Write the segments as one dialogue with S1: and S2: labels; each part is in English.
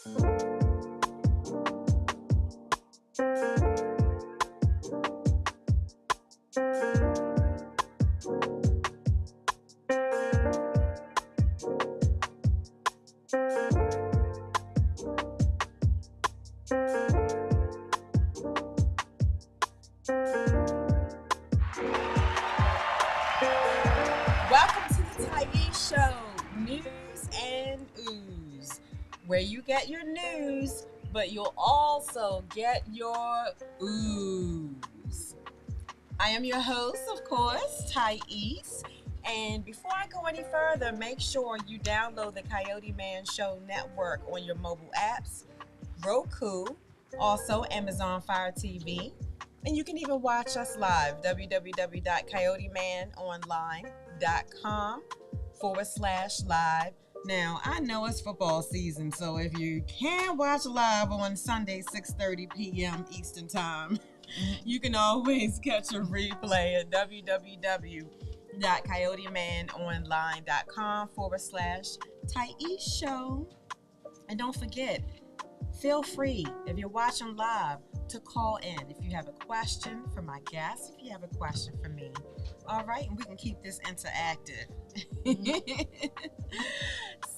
S1: Welcome to the Tyese Show, news and ooze, where you get your news, but you'll also get your ooze. I am your host, of course, Tyese, and before I go any further, make sure you download the Coyoteman Show Network on your mobile apps, Roku, also Amazon Fire TV, and you can even watch us live, www.coyotemanonline.com/live. Now, I know it's football season, so if you can't watch live on Sunday, 6:30 p.m. Eastern Time, you can always catch a replay at www.coyotemanonline.com/Tyese Show. And don't forget, feel free, if you're watching live, to call in if you have a question for my guests, if you have a question for me. All right, and we can keep this interactive.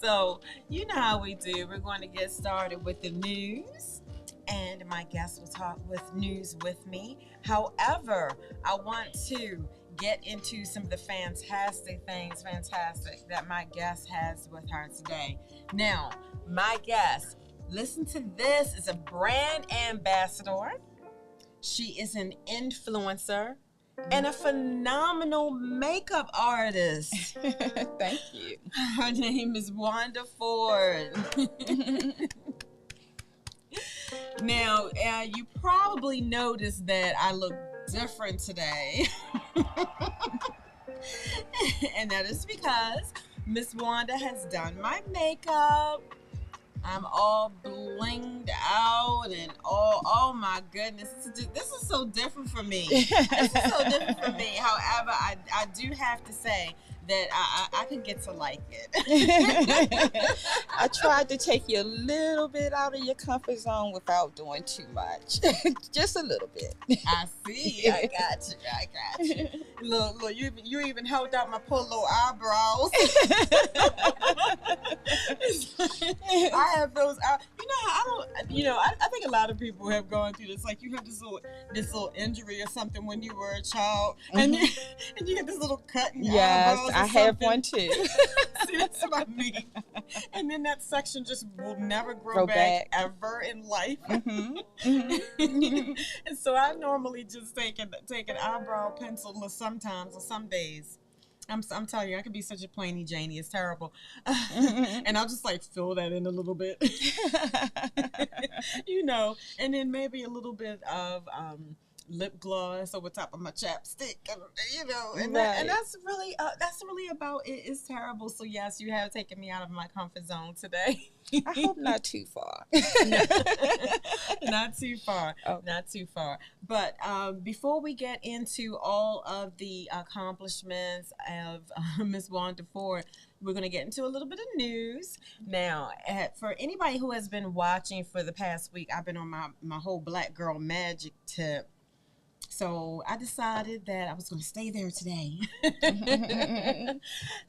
S1: So, you know how we do. We're going to get started with the news, and my guests will talk with news with me. However, I want to get into some of the fantastic that my guest has with her today. Now, my guest, listen to this, is a brand ambassador. She is an influencer and a phenomenal makeup artist.
S2: Thank you.
S1: Her name is Wanda Ford. Now, you probably noticed that I look different today. And that is because Miss Wanda has done my makeup. I'm all blinged out and oh my goodness. This is so different for me. This is so different for me. However, I do have to say that I could get to like it.
S2: I tried to take you a little bit out of your comfort zone without doing too much. Just a little bit.
S1: I see. I got you. Look, you even held out my poor little eyebrows. I have those. I think a lot of people have gone through this. Like, you have this little injury or something when you were a child, and you get this little cut in your eyebrows.
S2: I have one too.
S1: See, that's what I mean. And then that section just will never grow back ever in life.
S2: Mm-hmm. Mm-hmm.
S1: And so I normally just take an eyebrow pencil sometimes or some days. I'm telling you, I could be such a plainy Janie. It's terrible. And I'll just like fill that in a little bit. And then maybe a little bit of lip gloss over top of my chapstick, and that's really about it. It's terrible. So yes, you have taken me out of my comfort zone today.
S2: I hope not too far.
S1: Not too far.
S2: Oh.
S1: Not too far. But before we get into all of the accomplishments of Miss Wanda Ford, we're going to get into a little bit of news. Now, for anybody who has been watching for the past week, I've been on my whole Black Girl Magic tip. So I decided that I was going to stay there today.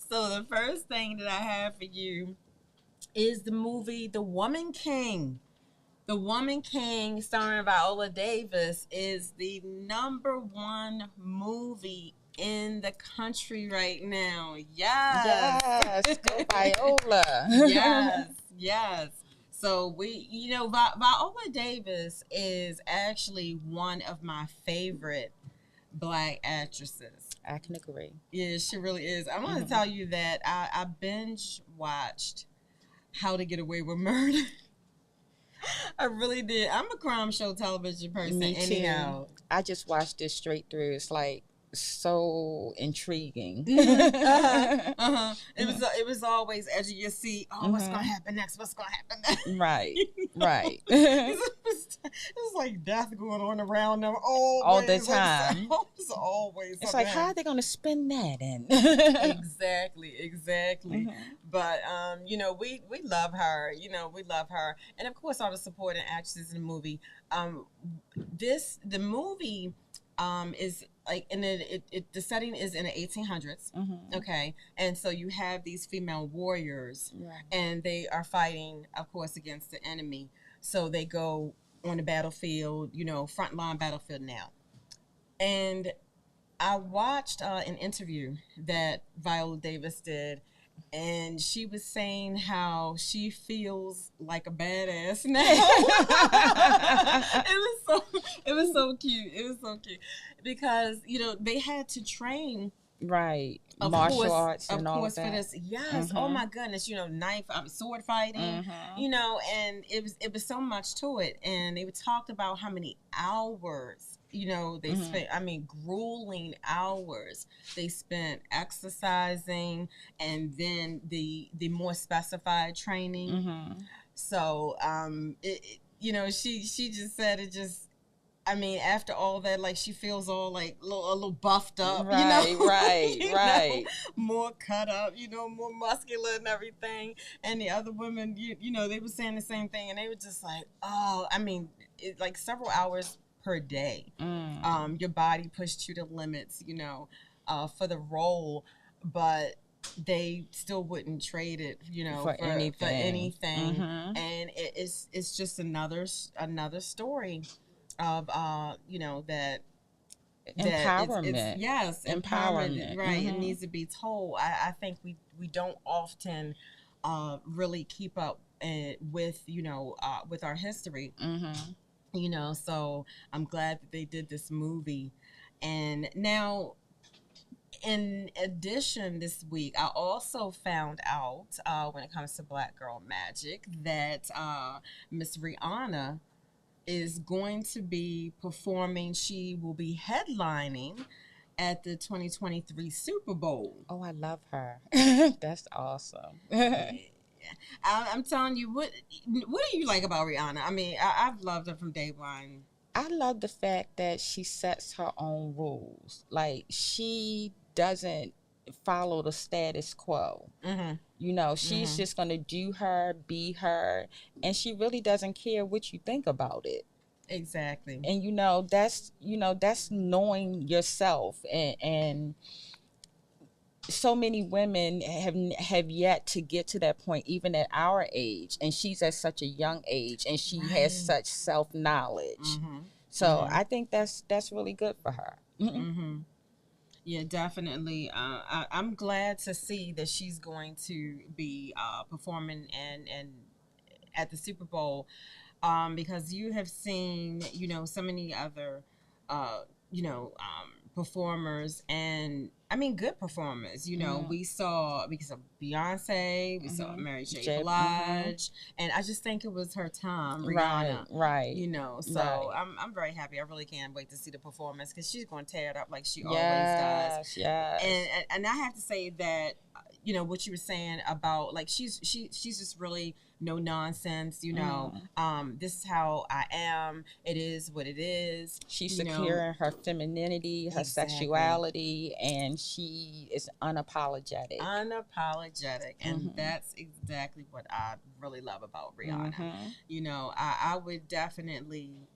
S1: So the first thing that I have for you is the movie The Woman King. The Woman King, starring Viola Davis, is the #1 movie in the country right now.
S2: Yes, go Viola.
S1: Yes. So Viola Davis is actually one of my favorite Black actresses.
S2: I can agree.
S1: Yeah, she really is. I want to tell you that I binge watched How to Get Away with Murder. I really did. I'm a crime show television person.
S2: Me too.
S1: Anyhow.
S2: I just watched this straight through. It's like so intriguing.
S1: It was always edge of your seat. Oh, what's gonna happen next? What's gonna happen next?
S2: Right, right.
S1: It's like death going on around them
S2: all the time.
S1: It's always.
S2: It's like, how are they gonna spin that in?
S1: Exactly. But you know, we love her. You know, we love her, and of course, all the supporting actresses in the movie. The movie is like the setting is in the 1800s. Okay, and so you have these female warriors, and they are fighting, of course, against the enemy. So they go on the battlefield, you know, frontline battlefield now. And I watched an interview that Viola Davis did, and she was saying how she feels like a badass now. It was so cute. It was so cute because, you know, they had to train.
S2: Right. Martial arts and all that. Of course, for this.
S1: Yes. Oh my goodness. You know, sword fighting, you know, and it was so much to it. And they talked about how many hours, you know, they spent, I mean, grueling hours they spent exercising, and then the more specified training. So, you know, she just said it just, I mean, after all that, like, she feels all like a little buffed up,
S2: right,
S1: you know?
S2: right.
S1: More cut up, you know, more muscular and everything. And the other women, you know, they were saying the same thing, and they were just like, oh, I mean, like several hours per day. Your body pushed you to limits, you know, for the role, but they still wouldn't trade it, you know, for anything. And it's just another story of you know, that
S2: empowerment.
S1: Yes, empowerment, right? It needs to be told. I think we don't often really keep up with, you know, with our history. You know, so I'm glad that they did this movie. And now, in addition, this week I also found out when it comes to Black Girl Magic that Miss Rihanna is going to be performing. She will be headlining at the 2023 Super Bowl.
S2: Oh, I love her. That's awesome.
S1: I'm telling you, what do you like about Rihanna? I mean, I've loved her from day one.
S2: I love the fact that she sets her own rules. Like, she doesn't follow the status quo. You know, she's just going to do her, be her, and she really doesn't care what you think about it.
S1: Exactly.
S2: And that's knowing yourself, and so many women have yet to get to that point, even at our age, and she's at such a young age, and she has such self-knowledge. So I think that's really good for her.
S1: Yeah, definitely. I'm glad to see that she's going to be performing and at the Super Bowl, because you have seen, you know, so many other, you know, performers, and I mean, good performers. You know, we saw Beyonce, we saw Mary J. Blige, and I just think it was her time, Rihanna.
S2: Right.
S1: You know, so I'm very happy. I really can't wait to see the performance, because she's going to tear it up like she always does.
S2: Yes.
S1: And I have to say that, you know, what you were saying about, like, she's just really no nonsense, you know. This is how I am. It is what it is.
S2: She's secure in her femininity, her sexuality, and she is unapologetic.
S1: And that's exactly what I really love about Rihanna. You know, I would definitely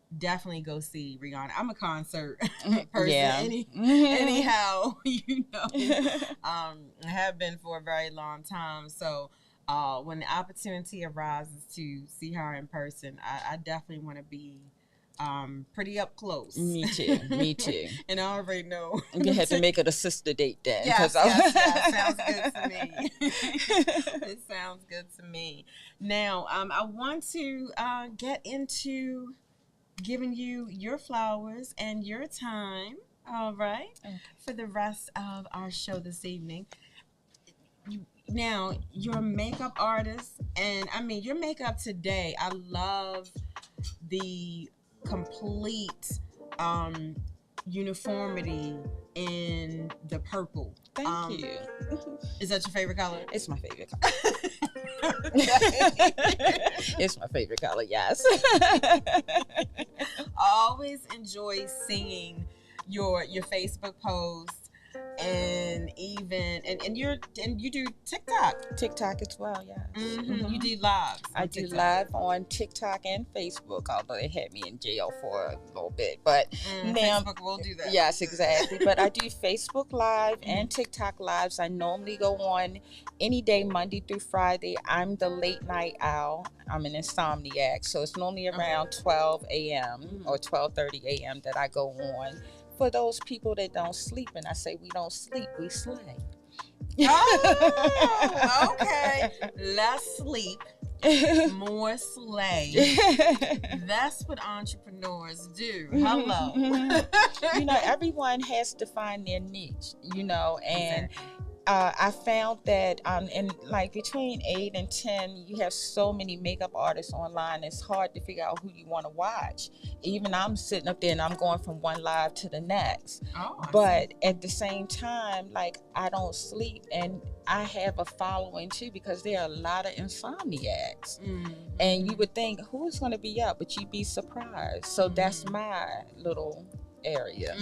S1: go see Rihanna. I'm a concert person. Anyhow, you know, I have been for a very long time. So when the opportunity arises to see her in person, I definitely want to be pretty up close.
S2: Me too.
S1: And I already know.
S2: You had to make it a sister date then.
S1: Yes, sounds good to me. It sounds good to me. Now, I want to get into giving you your flowers and your time, all right, for the rest of our show this evening. Now, you're a makeup artist, and I mean, your makeup today, I love the complete uniformity in the purple.
S2: Thank you.
S1: Is that your favorite color?
S2: It's my favorite color. It's my favorite color, yes.
S1: I always enjoy seeing your Facebook posts, and even and you do
S2: TikTok as well, yes.
S1: You do lives.
S2: I do live on TikTok and Facebook, although they had me in jail for a little bit. But now
S1: Facebook will do that.
S2: Yes, exactly. But I do Facebook Live and TikTok Lives. I normally go on any day, Monday through Friday. I'm the late night owl. I'm an insomniac, so it's normally around 12 a.m. or 12:30 a.m. that I go on. For those people that don't sleep, and I say we don't sleep, we slay.
S1: Oh, okay. Less sleep, more slay. That's what entrepreneurs do. Hello.
S2: You know, everyone has to find their niche, you know, and I found that in like between 8 and 10, you have so many makeup artists online. It's hard to figure out who you want to watch. Even I'm sitting up there and I'm going from one live to the next. But at the same time, like, I don't sleep, and I have a following too, because there are a lot of insomniacs. And you would think, who's going to be up? But you'd be surprised. So that's my little area.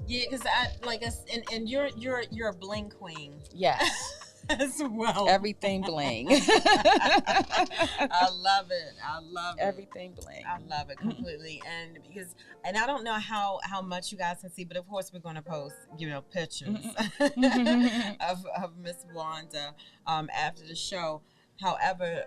S1: Yeah, because I like us, and you're a bling queen.
S2: Yes.
S1: As well.
S2: Everything bling.
S1: I love it.
S2: Everything bling.
S1: I love it completely. And I don't know how much you guys can see, but of course we're going to post, pictures of Miss Wanda after the show. However,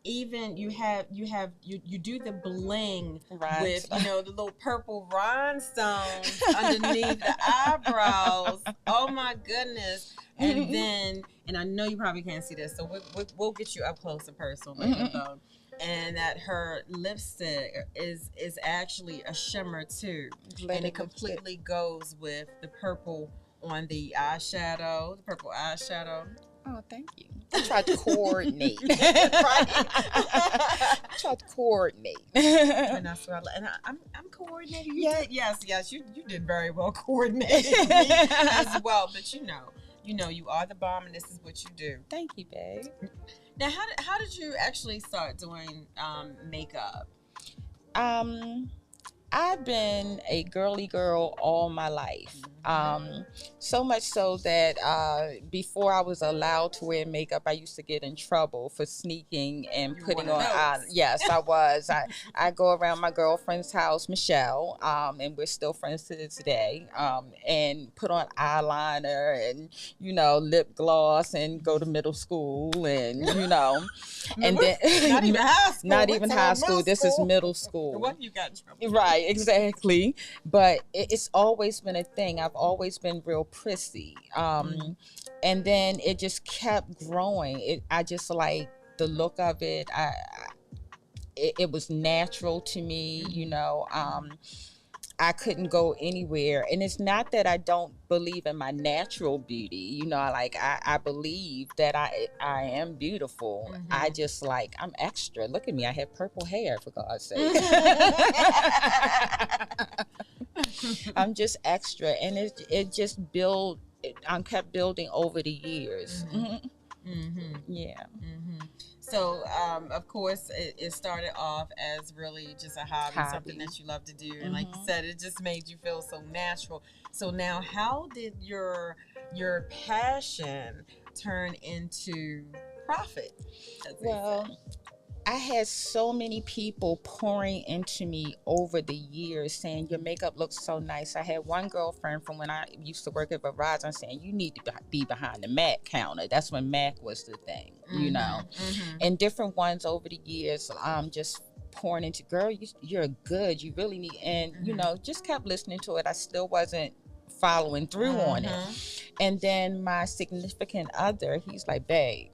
S1: even you do the bling with the little purple rhinestones underneath the eyebrows. Oh my goodness! And I know you probably can't see this, so we'll get you up close and personal later though. And that her lipstick is actually a shimmer too, and it completely goes with the purple on the eyeshadow, the purple eyeshadow.
S2: Oh, thank you. I tried to coordinate.
S1: And that's what I'm coordinating. Yes. You did very well coordinating me as well. But you are the bomb, and this is what you do.
S2: Thank you, babe.
S1: Now, how did you actually start doing makeup?
S2: I've been a girly girl all my life. So much so that before I was allowed to wear makeup, I used to get in trouble for sneaking and putting on eyeliner. Yes, I was. I go around my girlfriend's house, Michelle, and we're still friends to this day, and put on eyeliner and, lip gloss and go to middle school and, and then
S1: not even high school.
S2: Not even high school. This is middle school.
S1: What you got in trouble?
S2: Right, exactly. But it's always been a thing. I've always been real prissy. And then it just kept growing. I just like the look of it. It was natural to me, I couldn't go anywhere. And it's not that I don't believe in my natural beauty. I believe that I am beautiful. I just I'm extra. Look at me. I have purple hair, for God's sake. I'm just extra. And it just kept building over the years. Yeah.
S1: So, of course, it started off as really just a hobby, something that you love to do. And like you said, it just made you feel so natural. So now, how did your passion turn into profit?
S2: Well, I had so many people pouring into me over the years saying, your makeup looks so nice. I had one girlfriend from when I used to work at Verizon saying, you need to be behind the MAC counter. That's when MAC was the thing, And different ones over the years, just pouring into, girl, you're good. You really need, and, just kept listening to it. I still wasn't following through on it. And then my significant other, he's like, babe,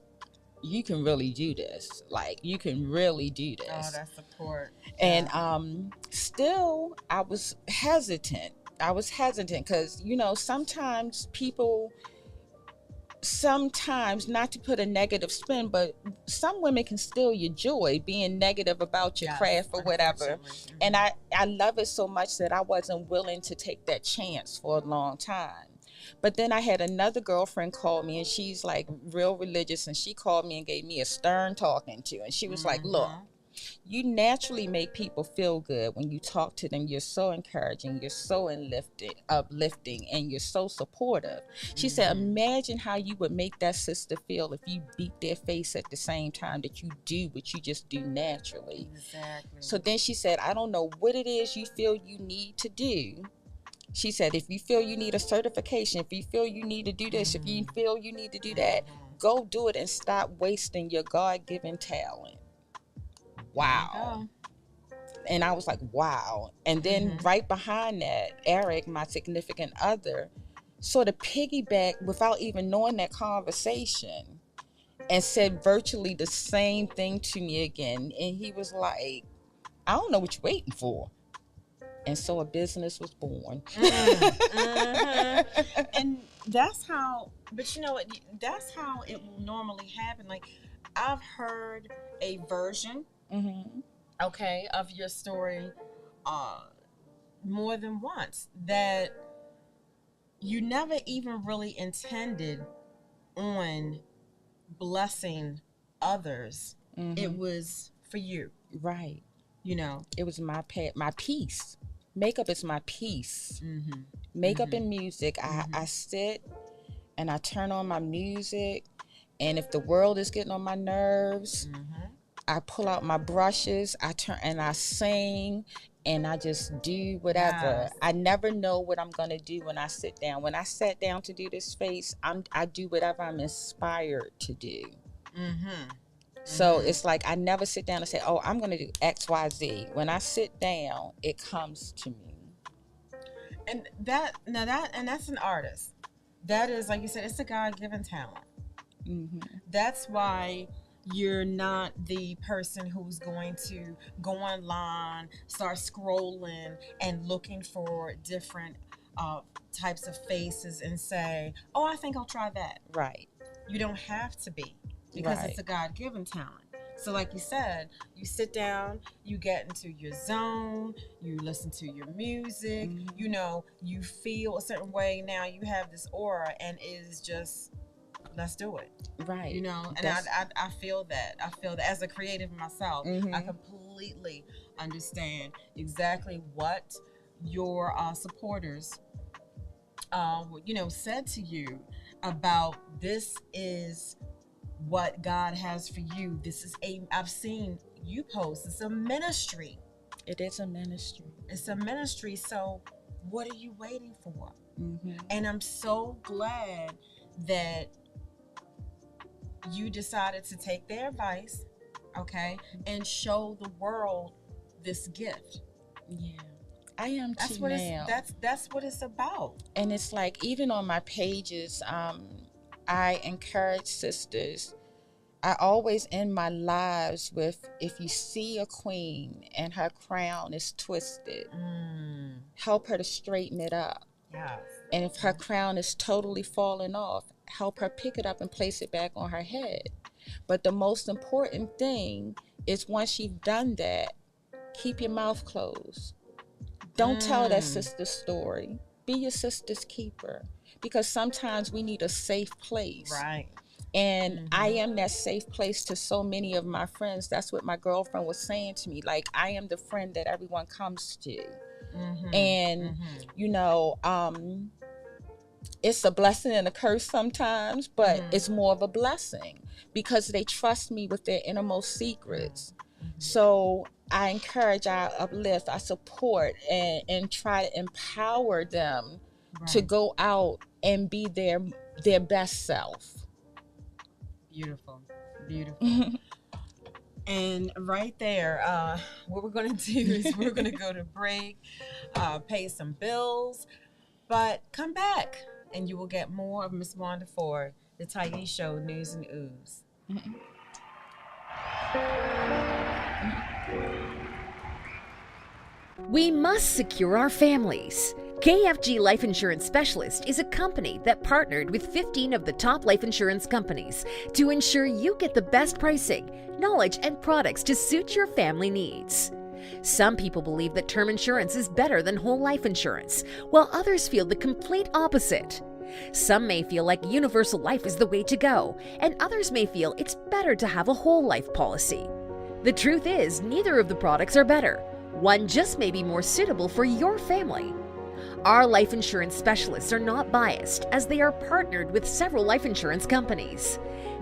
S2: you can really do this. You can really do this.
S1: Oh, that's support.
S2: And still, I was hesitant. Because, sometimes people sometimes, not to put a negative spin, but some women can steal your joy being negative about your craft or whatever. And I love it so much that I wasn't willing to take that chance for a long time. But then I had another girlfriend call me, and she's like real religious, and she called me and gave me a stern talking to. And she was like, look, you naturally make people feel good when you talk to them. You're so encouraging, you're so uplifting, and you're so supportive. She said, imagine how you would make that sister feel if you beat their face at the same time that you do what you just do naturally.
S1: Exactly.
S2: So then she said, I don't know what it is you feel you need to do. She said, if you feel you need a certification, if you feel you need to do this, if you feel you need to do that, go do it and stop wasting your God-given talent. Wow. And I was like, wow. And then right behind that, Eric, my significant other, sort of piggybacked without even knowing that conversation and said virtually the same thing to me again. And he was like, I don't know what you're waiting for. And so a business was born.
S1: And that's how, but you know what, that's how it will normally happen. Like, I've heard a version, okay, of your story more than once, that you never even really intended on blessing others. It was for you.
S2: Right.
S1: You know,
S2: it was my peace. Makeup is my peace. Makeup and music. I sit and I turn on my music, and if the world is getting on my nerves, I pull out my brushes, I turn and I sing, and I just do whatever. I never know what I'm gonna do when I sit down. When I sat down to do this space, I do whatever I'm inspired to do. So it's like I never sit down and say, oh, I'm going to do X, Y, Z. When I sit down, it comes to me.
S1: And that's an artist. That is, like you said, it's a God-given talent. That's why you're not the person who's going to go online, start scrolling and looking for different types of faces and say, oh, I think I'll try that.
S2: Right.
S1: You don't have to be. Because it's a God-given talent. So like you said, you sit down, you get into your zone, you listen to your music, you know, you feel a certain way. Now you have this aura, and it is just, let's do it.
S2: Right.
S1: You know, and I feel that. I feel that as a creative myself, I completely understand exactly what your supporters, you know, said to you about this is what God has for you. This is I've seen you post, it's a ministry.
S2: It is a ministry.
S1: It's a ministry. So what are you waiting for? And I'm so glad that you decided to take their advice, okay, and show the world this gift.
S2: Yeah. I am
S1: that's
S2: too
S1: what
S2: now.
S1: That's what it's about.
S2: And it's like, even on my pages, I encourage sisters. I always end my lives with, if you see a queen and her crown is twisted, help her to straighten it up. And if her crown is totally falling off, help her pick it up and place it back on her head. But the most important thing is, once you've done that, keep your mouth closed. Don't tell that sister's story. Be your sister's keeper. Because sometimes we need a safe place.
S1: Right.
S2: And I am that safe place to so many of my friends. That's what my girlfriend was saying to me. Like, I am the friend that everyone comes to. And, you know, it's a blessing and a curse sometimes, but it's more of a blessing because they trust me with their innermost secrets. So I encourage, I uplift, I support, and try to empower them to go out and be their best self.
S1: Beautiful. And right there, what we're going to do is we're going to go to break, pay some bills, but come back and you will get more of Miss Wanda Ford, the Tyese Show, News and Ooze.
S3: We must secure our families. KFG Life Insurance Specialist is a company that partnered with 15 of the top life insurance companies to ensure you get the best pricing, knowledge, and products to suit your family needs. Some people believe that term insurance is better than whole life insurance, while others feel the complete opposite. Some may feel like universal life is the way to go, and others may feel it's better to have a whole life policy. The truth is, neither of the products are better. One just may be more suitable for your family. Our life insurance specialists are not biased, as they are partnered with several life insurance companies.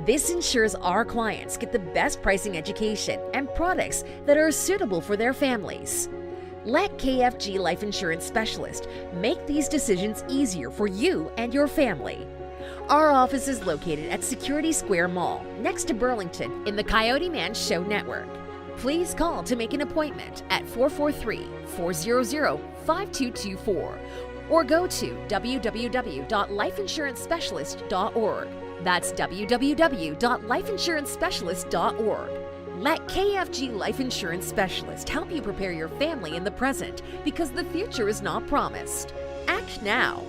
S3: This ensures our clients get the best pricing, education, and products that are suitable for their families. Let KFG Life Insurance Specialist make these decisions easier for you and your family. Our office is located at Security Square Mall, next to Burlington, in the Coyoteman Show network. Please call to make an appointment at 443-400-5224 or go to www.lifeinsurancespecialist.org. That's www.lifeinsurancespecialist.org. Let KFG Life Insurance Specialist help you prepare your family in the present, because the future is not promised. Act now.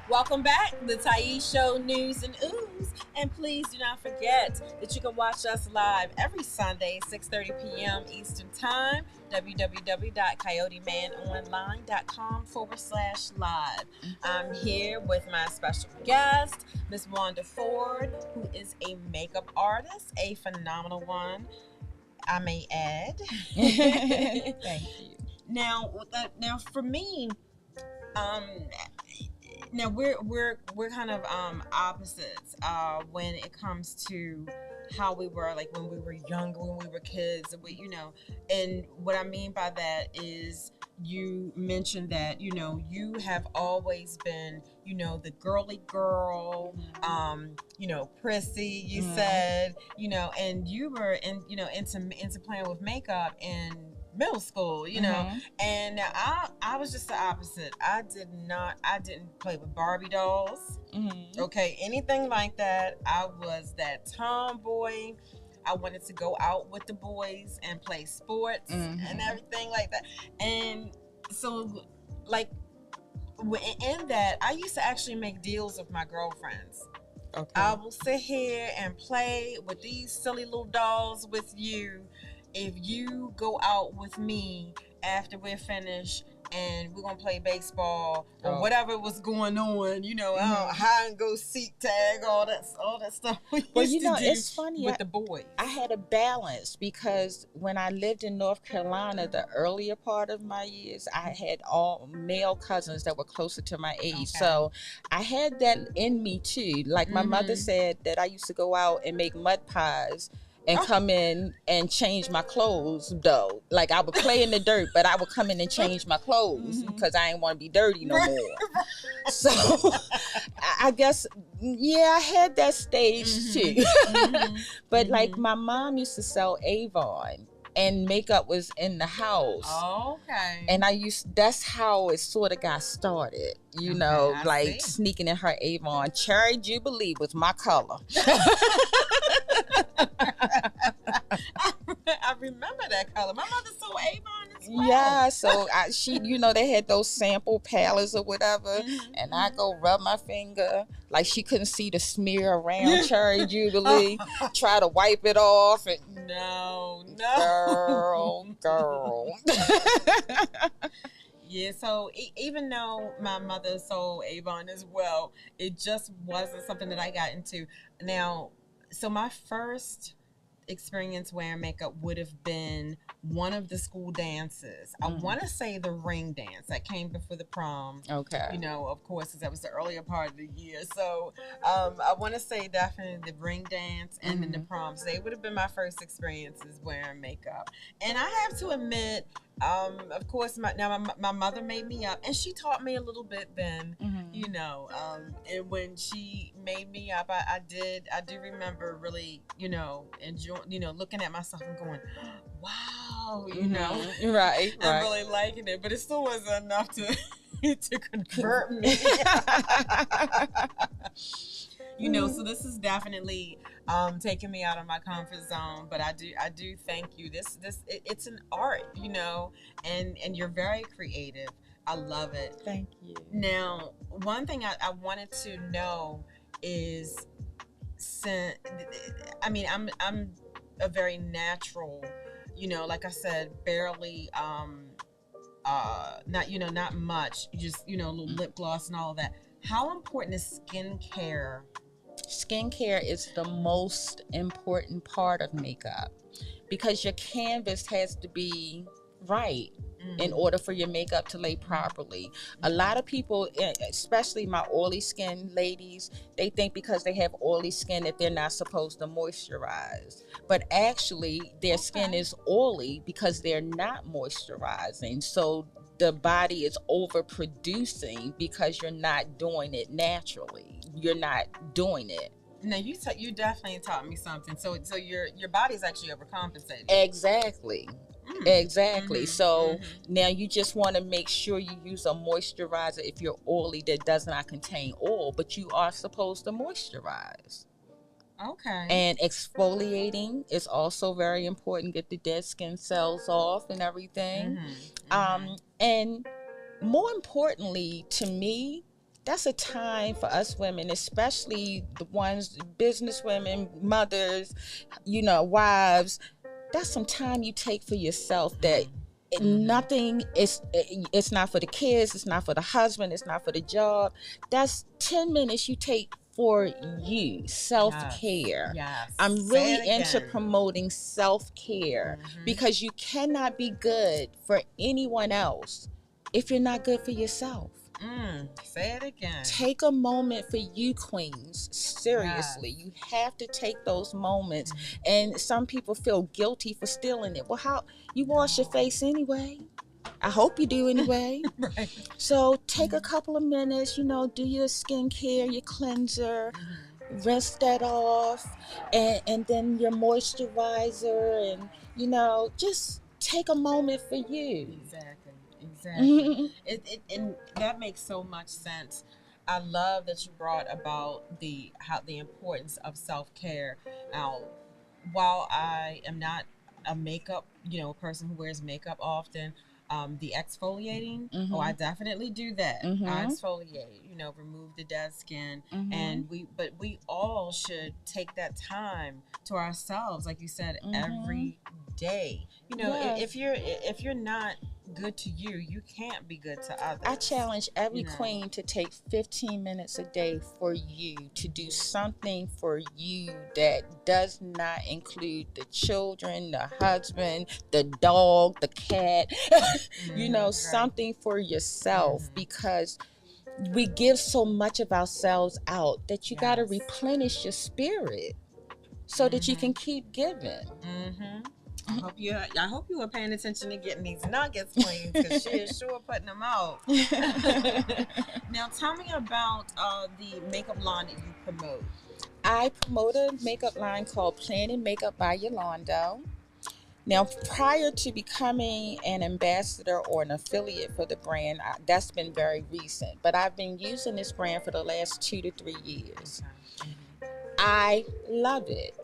S1: Welcome back, the Tyese Show News and Ooze. And please do not forget that you can watch us live every Sunday, 6:30 p.m. Eastern Time, www.coyotemanonline.com/live. I'm here with my special guest, Miss Wanda Ford, who is a makeup artist, a phenomenal one, I may add.
S2: Thank you.
S1: Now for me, now we're kind of opposites when it comes to how we were like when we were younger, when we were kids, and what I mean by that is you mentioned that you have always been the girly girl, prissy, you said, and you were into playing with makeup and middle school, and I was just the opposite. I didn't play with Barbie dolls, okay, anything like that. I was that tomboy. I wanted to go out with the boys and play sports and everything like that. And so, like, in that, I used to actually make deals with my girlfriends. Okay. I will sit here and play with these silly little dolls with you if you go out with me after we're finished and we're gonna play baseball or whatever was going on, hide and go seek tag, all that stuff.
S2: It's funny
S1: with the boys.
S2: I had a balance because when I lived in North Carolina, the earlier part of my years, I had all male cousins that were closer to my age. Okay. So I had that in me too. Like my mother said that I used to go out and make mud pies and come in and change my clothes, though. Like, I would play in the dirt, but I would come in and change my clothes because I didn't want to be dirty no more. So, I guess, I had that stage too. But, like, my mom used to sell Avon, and makeup was in the house. Oh, okay. And that's how it sort of got started, I see. Sneaking in her Avon. Cherry Jubilee was my color.
S1: I remember that color. My mother sold Avon as well.
S2: Yeah, so they had those sample palettes or whatever, and I go rub my finger like she couldn't see the smear around Cherry Jubilee. Try to wipe it off, and
S1: no,
S2: girl.
S1: Yeah, so even though my mother sold Avon as well, it just wasn't something that I got into. Now, so my first experience wearing makeup would have been one of the school dances. I want to say the ring dance that came before the prom.
S2: Okay.
S1: You know, of course, 'cause that was the earlier part of the year. So I want to say definitely the ring dance and then the proms. They would have been my first experiences wearing makeup. And I have to admit, of course, my mother made me up, and she taught me a little bit then, you know. And when she made me up, I do remember really, you know, enjoying, you know, looking at myself and going, wow, you know,
S2: right,
S1: I'm really liking it, but it still wasn't enough to to convert me. You know, so this is definitely taking me out of my comfort zone, but I do thank you. It's an art, you know, and you're very creative. I love it.
S2: Thank you.
S1: Now, one thing I wanted to know is, I mean, I'm a very natural, you know, like I said, barely not, you know, not much, just, you know, a little lip gloss and all of that. How important is skincare?
S2: Skincare is the most important part of makeup, because your canvas has to be right in order for your makeup to lay properly. A lot of people, especially my oily skin ladies, they think because they have oily skin that they're not supposed to moisturize. But actually, their skin is oily because they're not moisturizing. So the body is overproducing because you're not doing it naturally. You're not doing it.
S1: Now you definitely taught me something. So your body's actually overcompensating.
S2: Exactly. Exactly. So now you just want to make sure you use a moisturizer if you're oily that does not contain oil, but you are supposed to moisturize.
S1: Okay.
S2: And exfoliating is also very important. Get the dead skin cells off and everything. And more importantly to me, that's a time for us women, especially the ones, business women, mothers, you know, wives. That's some time you take for yourself that nothing is, it's not for the kids, it's not for the husband, it's not for the job. That's 10 minutes you take for you, self-care.
S1: Yes.
S2: I'm really into promoting self-care because you cannot be good for anyone else if you're not good for yourself.
S1: Say it again.
S2: Take a moment for you, queens. Seriously, you have to take those moments. And some people feel guilty for stealing it. Well, how you wash your face anyway? I hope you do anyway.
S1: Right.
S2: So take a couple of minutes, you know, do your skincare, your cleanser, rinse that off, and then your moisturizer, and, you know, just take a moment for you.
S1: Exactly. And that makes so much sense. I love that you brought about the importance of self-care. Now, while I am not a makeup, you know, person who wears makeup often, the exfoliating, I definitely do that. I exfoliate, you know, remove the dead skin, and we all should take that time to ourselves, like you said, every day. You know, if you're not good to you, you can't be good to others.
S2: I challenge every queen to take 15 minutes a day for you, to do something for you that does not include the children, the husband, the dog, the cat, you know, something for yourself, because we give so much of ourselves out that you got to replenish your spirit so that you can keep giving.
S1: I hope you were paying attention to getting these nuggets, queens, because she is sure putting them out. Now, tell me about the makeup line that you promote.
S2: I promote a makeup line called Planning Makeup by Yolanda. Now, prior to becoming an ambassador or an affiliate for the brand, that's been very recent, but I've been using this brand for the last 2 to 3 years. I love it.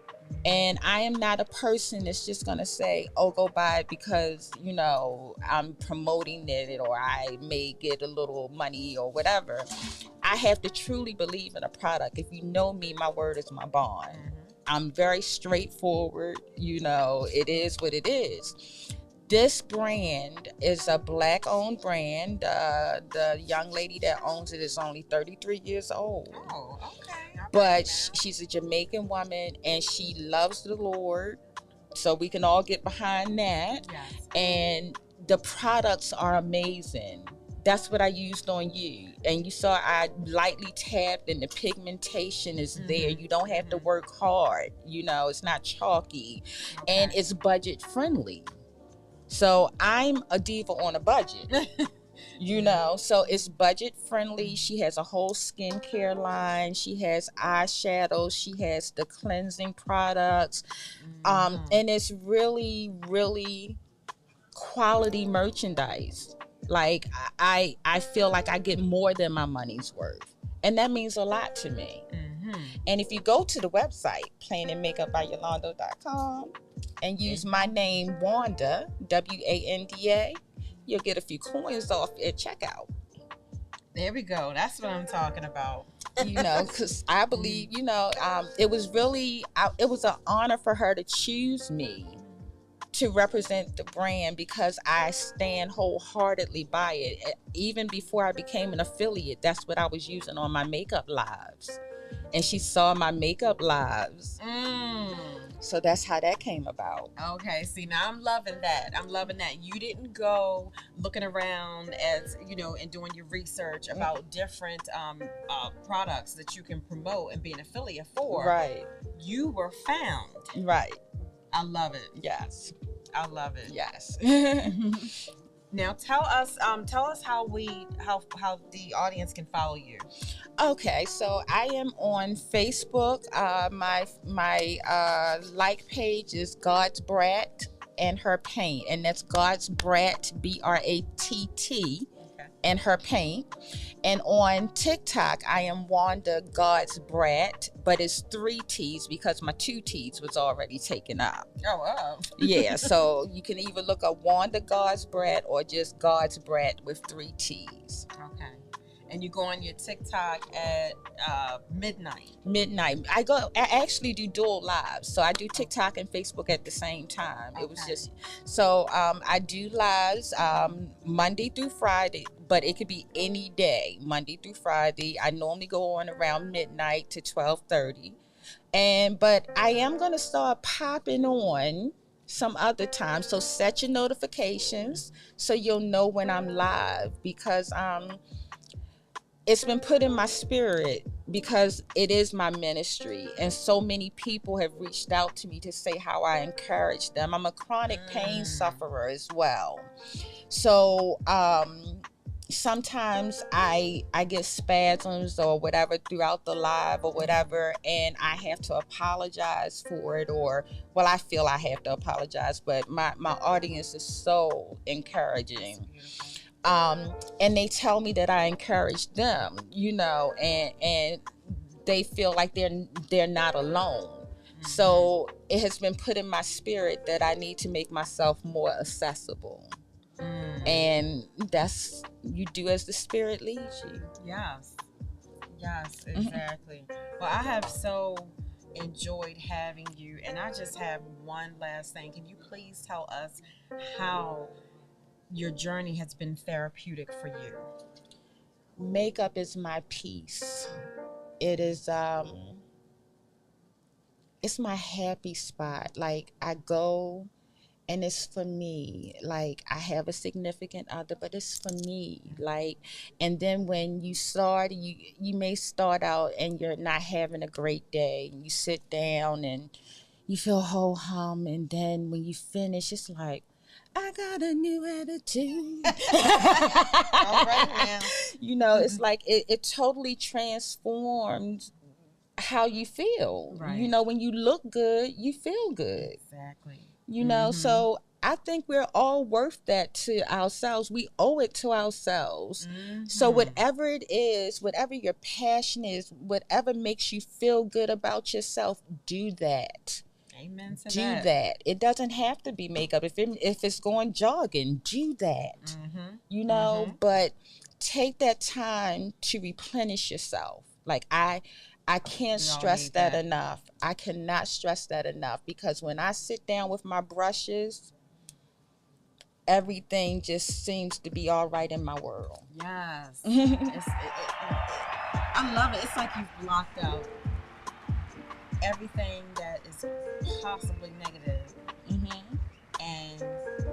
S2: And I am not a person that's just going to say, oh, go buy it because, you know, I'm promoting it or I may get a little money or whatever. I have to truly believe in a product. If you know me, my word is my bond. I'm very straightforward. You know, it is what it is. This brand is a Black-owned brand. The young lady that owns it is only 33 years old.
S1: Oh, okay.
S2: But she's a Jamaican woman, and she loves the Lord. So we can all get behind that.
S1: Yes.
S2: And the products are amazing. That's what I used on you. And you saw I lightly tapped and the pigmentation is there. You don't have to work hard. You know, it's not chalky.
S1: Okay.
S2: And it's budget friendly. So I'm a diva on a budget. You know, so it's budget friendly. She has a whole skincare line. She has eyeshadows. She has the cleansing products. And it's really, really quality merchandise. Like I feel like I get more than my money's worth. And that means a lot to me. And if you go to the website, planandmakeupbyolando.com, and use my name, Wanda, Wanda, you'll get a few coins off at checkout.
S1: There we go. That's what I'm talking about.
S2: You know, because I believe, you know, it was really, it was an honor for her to choose me to represent the brand because I stand wholeheartedly by it. Even before I became an affiliate, that's what I was using on my makeup lives. And she saw my makeup lives. So that's how that came about.
S1: Okay, see, now I'm loving that. You didn't go looking around as, you know, and doing your research about different products that you can promote and be an affiliate for.
S2: Right.
S1: You were found.
S2: Right.
S1: I love it.
S2: Yes.
S1: I love it.
S2: Yes.
S1: Now tell us how the audience can follow you.
S2: Okay, so I am on Facebook. My like page is God's Brat and Her Paint, and that's God's Brat, BRATT, and Her Paint. And on TikTok, I am Wanda God's Brat, but it's 3 T's because my 2 T's was already taken up.
S1: Oh, wow.
S2: Yeah, so you can either look up Wanda God's Brat or just God's Brat with 3 T's.
S1: Okay. And you go on your TikTok at midnight.
S2: I actually do dual lives. So I do TikTok and Facebook at the same time. It was just, so I do lives Monday through Friday, but it could be any day, Monday through Friday. I normally go on around midnight to 12:30. But I am going to start popping on some other time. So set your notifications so you'll know when I'm live, because it's been put in my spirit because it is my ministry, and so many people have reached out to me to say how I encourage them. I'm a chronic pain sufferer as well. So sometimes I get spasms or whatever throughout the live or whatever, and I have to apologize for it, or, well, I feel I have to apologize, but my audience is so encouraging. And they tell me that I encourage them, you know, and they feel like they're not alone. So it has been put in my spirit that I need to make myself more accessible. And that's, you do as the spirit leads you.
S1: Yes, exactly. Well, I have so enjoyed having you, and I just have one last thing. Can you please tell us how your journey has been therapeutic for you?
S2: Makeup is my peace. It is it's my happy spot. Like, I go and it's for me. Like, I have a significant other, but it's for me. Like, and then when you start, you may start out and you're not having a great day. You sit down and you feel ho-hum, and then when you finish, it's like, I got a new attitude.
S1: All right, now.
S2: You know, it's like it totally transforms how you feel.
S1: Right.
S2: You know, when you look good, you feel good.
S1: Exactly.
S2: You know, so I think we're all worth that to ourselves. We owe it to ourselves. So whatever it is, whatever your passion is, whatever makes you feel good about yourself, do that.
S1: Amen to
S2: do
S1: that.
S2: that. It doesn't have to be makeup. If it's going jogging, do that. You know, but take that time to replenish yourself. Like, I can't stress that enough. I cannot stress that enough, because when I sit down with my brushes, everything just seems to be all right in my world.
S1: Yes. I love it. It's like you've blocked out everything that is possibly negative And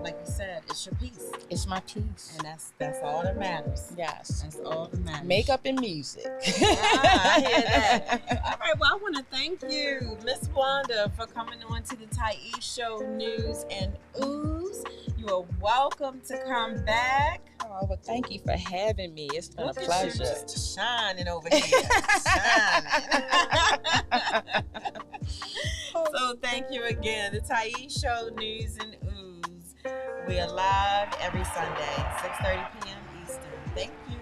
S1: like you said, it's your piece.
S2: It's my piece.
S1: And that's all that matters.
S2: Yes.
S1: That's all that matters.
S2: Makeup and music.
S1: I hear that. All right, well, I want to thank you, Miss Wanda, for coming on to the Tyese Show News and Ooze. You are welcome to come back.
S2: Oh, well, thank you for having me. It's been
S1: Look
S2: a
S1: at
S2: pleasure.
S1: you just shining over here. Shining. So thank you again. The Tyese Show News and Ooze. We are live every Sunday, 6:30 p.m. Eastern. Thank you.